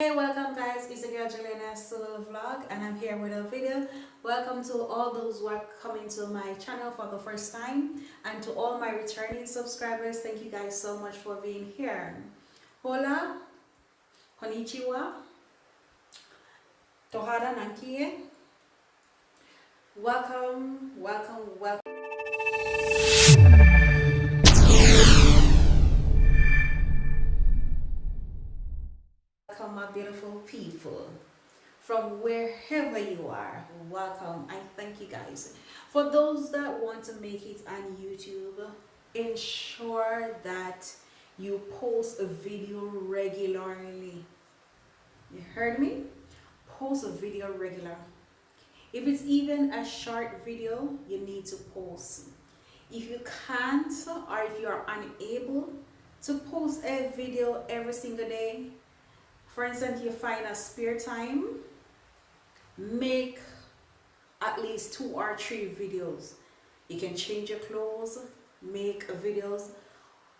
Hey, welcome guys, it's the girl Juliana solo vlog and I'm here with a video. Welcome to all those who are coming to my channel for the first time, and to all my returning subscribers, thank you guys so much for being here. Hola, konnichiwa, tohara nankie. Welcome. Welcome my beautiful people from wherever you are. Welcome. I thank you guys. For those that want to make it on YouTube, ensure that you post a video regularly. You heard me? Post a video regular. If it's even a short video, you need to post. If you can't, or if you are unable to post a video every single day, for instance, you find a spare time, make at least 2 or 3 videos. You can change your clothes, make videos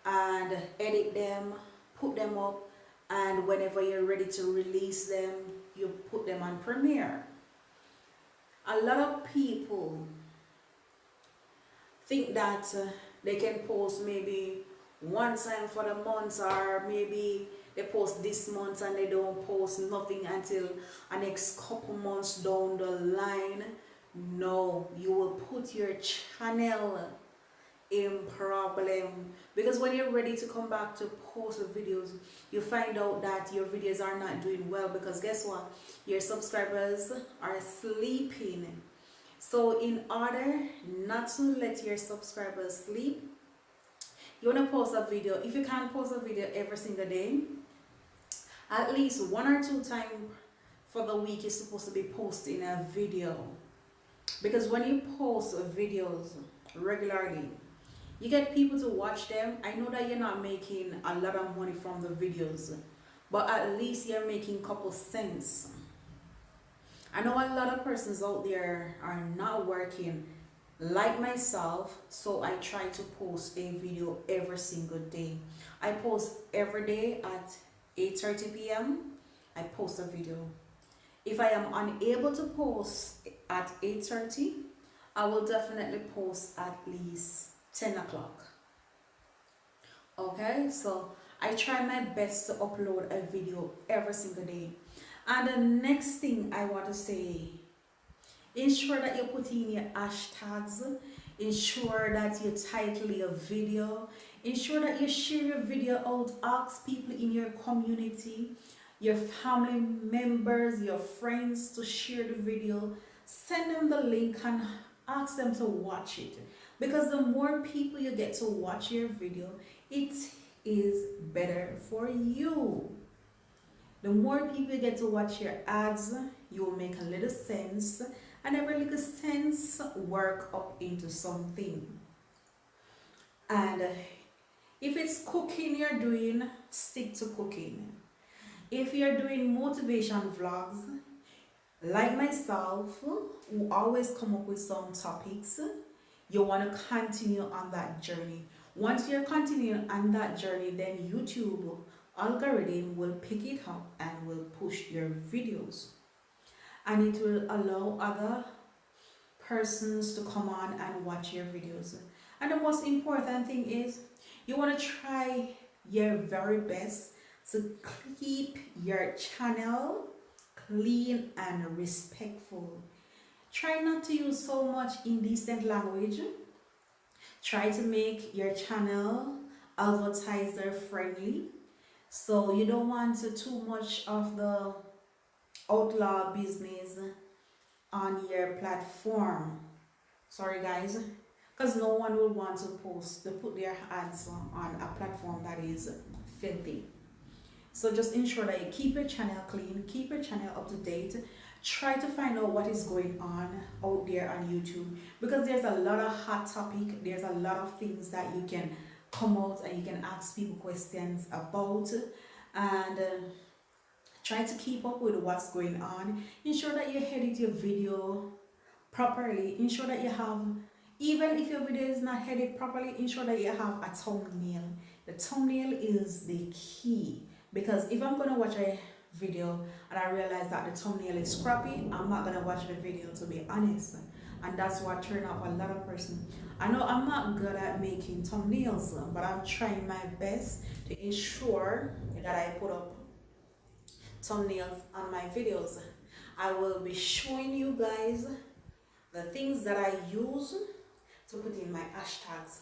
and edit them, put them up, and whenever you're ready to release them, you put them on Premiere. A lot of people think that they can post maybe one time for the month, or maybe they post this month and they don't post nothing until a next couple months down the line. No, you will put your channel in problem, because when you're ready to come back to post the videos, you find out that your videos are not doing well, because guess what, your subscribers are sleeping. So in order not to let your subscribers sleep, you want to post a video. If you can't post a video every single day, at least 1 or 2 times for the week you're supposed to be posting a video. Because when you post videos regularly, you get people to watch them. I know that you're not making a lot of money from the videos, but at least you're making a couple cents. I know a lot of persons out there are not working like myself, so I try to post a video every single day. I post every day at 8:30 p.m. I post a video. If I am unable to post at 8:30, I will definitely post at least 10 o'clock. Okay, so I try my best to upload a video every single day. And the next thing I want to say, ensure that you put in your hashtags, ensure that you title your video, ensure that you share your video out, ask people in your community, your family members, your friends to share the video, send them the link and ask them to watch it, because the more people you get to watch your video, it is better for you. The more people you get to watch your ads, you will make a little sense, and every little sense work up into something. And if it's cooking you're doing, stick to cooking. If you're doing motivation vlogs, like myself, who always come up with some topics, you want to continue on that journey. Once you're continuing on that journey, then YouTube algorithm will pick it up and will push your videos, and it will allow other persons to come on and watch your videos. And the most important thing is, you want to try your very best to keep your channel clean and respectful. Try not to use so much indecent language. Try to make your channel advertiser friendly. So you don't want too much of the outlaw business on your platform. Sorry guys, because no one will want to put their ads on a platform that is filthy. So just ensure that you keep your channel clean, keep your channel up to date. Try to find out what is going on out there on YouTube, because there's a lot of hot topic, there's a lot of things that you can come out and you can ask people questions about, and try to keep up with what's going on. Ensure that you edit your video properly. Ensure that you have, even if your video is not edited properly, ensure that you have a thumbnail. The thumbnail is the key, because if I'm going to watch a video and I realized that the thumbnail is crappy, I'm not gonna watch the video, to be honest. And that's what turned off a lot of person. I know I'm not good at making thumbnails, but I'm trying my best to ensure that I put up thumbnails on my videos. I will be showing you guys the things that I use to put in my hashtags.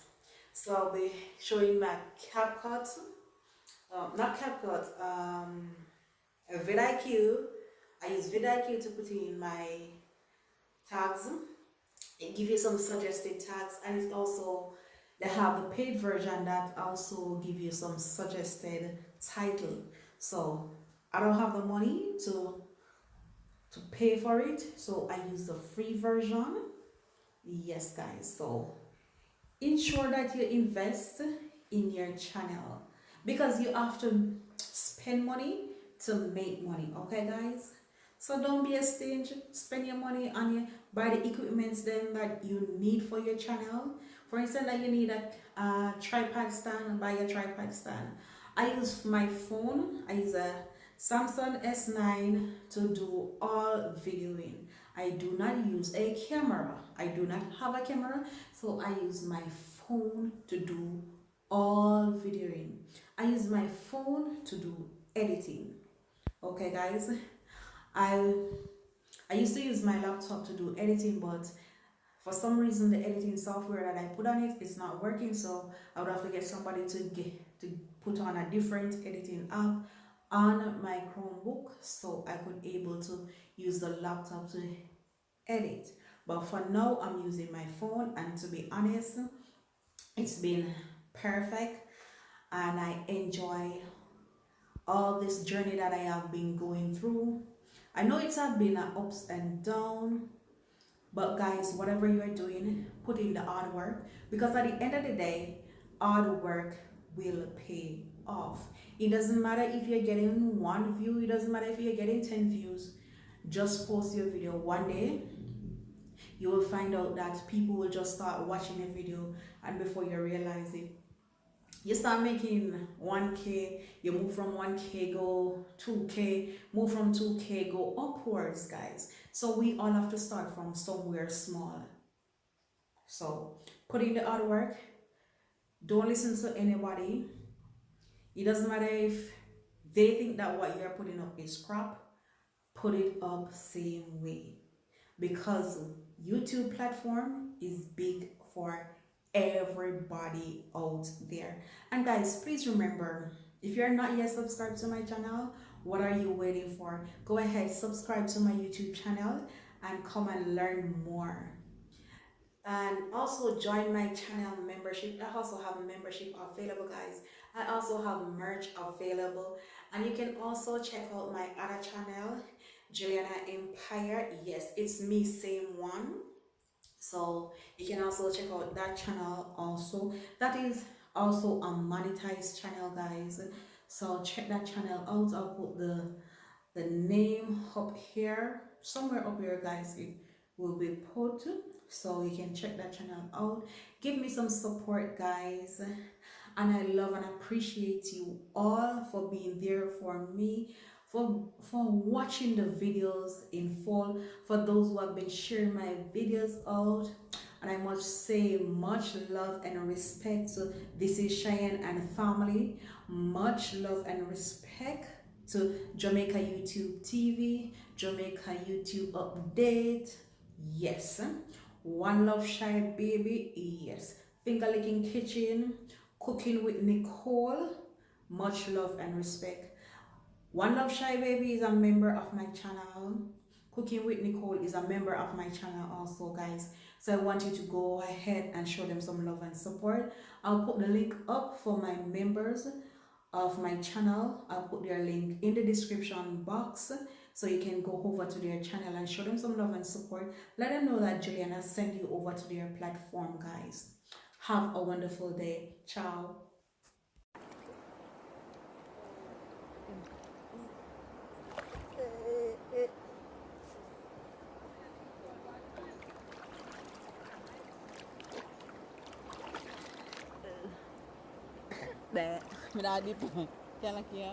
So I'll be showing my CapCut, not CapCut, vidIQ. I use vidIQ to put in my tags. It gives you some suggested tags, and it's also, they have the paid version that also give you some suggested title. So I don't have the money to pay for it, so I use the free version. Yes guys, so ensure that you invest in your channel, because you have to spend money to make money. Okay guys, so don't be a stingy. Spend your money on your, buy the equipments then that you need for your channel. For instance, that you need a tripod stand, buy a tripod stand. I use my phone. I use a Samsung S9 to do all videoing. I do not use a camera. I do not have a camera, so I use my phone to do all videoing. I use my phone to do editing. Okay guys, I used to use my laptop to do editing, but for some reason the editing software that I put on it is not working, so I would have to get somebody to put on a different editing app on my Chromebook, so I could able to use the laptop to edit. But for now I'm using my phone, and to be honest, it's been perfect, and I enjoy all this journey that I have been going through. I know it's have been an ups and down, but guys, whatever you are doing, put in the hard work, because at the end of the day, hard work will pay off. It doesn't matter if you're getting 1 view, it doesn't matter if you're getting 10 views. Just post your video. One day you will find out that people will just start watching a video, and before you realize it, you start making 1K, you move from 1K, go 2K, move from 2K, go upwards, guys. So we all have to start from somewhere small. So put in the hard work. Don't listen to anybody. It doesn't matter if they think that what you're putting up is crap, put it up same way, because YouTube platform is big for everybody out there. And guys, please remember, if you're not yet subscribed to my channel, what are you waiting for? Go ahead, subscribe to my YouTube channel and come and learn more. And also join my channel membership. I also have membership available, guys. I also have merch available, and you can also check out my other channel, Juliana Empire. Yes, it's me, same one. So you can also check out that channel also. That is also a monetized channel, guys. So check that channel out. I'll put the name up here, somewhere up here, guys. It will be put, so you can check that channel out. Give me some support, guys, and I love and appreciate you all for being there for me, for watching the videos in full, for those who have been sharing my videos out. And I must say much love and respect to This Is Cheyenne and family. Much love and respect to Jamaica YouTube TV, Jamaica YouTube Update. Yes. One Love Shy Baby. Yes. Finger Licking Kitchen, Cooking with Nicole. Much love and respect. One Love Shy Baby is a member of my channel. Cooking with Nicole is a member of my channel also, guys. So I want you to go ahead and show them some love and support. I'll put the link up for my members of my channel. I'll put their link in the description box, so you can go over to their channel and show them some love and support. Let them know that Juliana sent you over to their platform, guys. Have a wonderful day. Ciao. Mình ai đi kêu là kia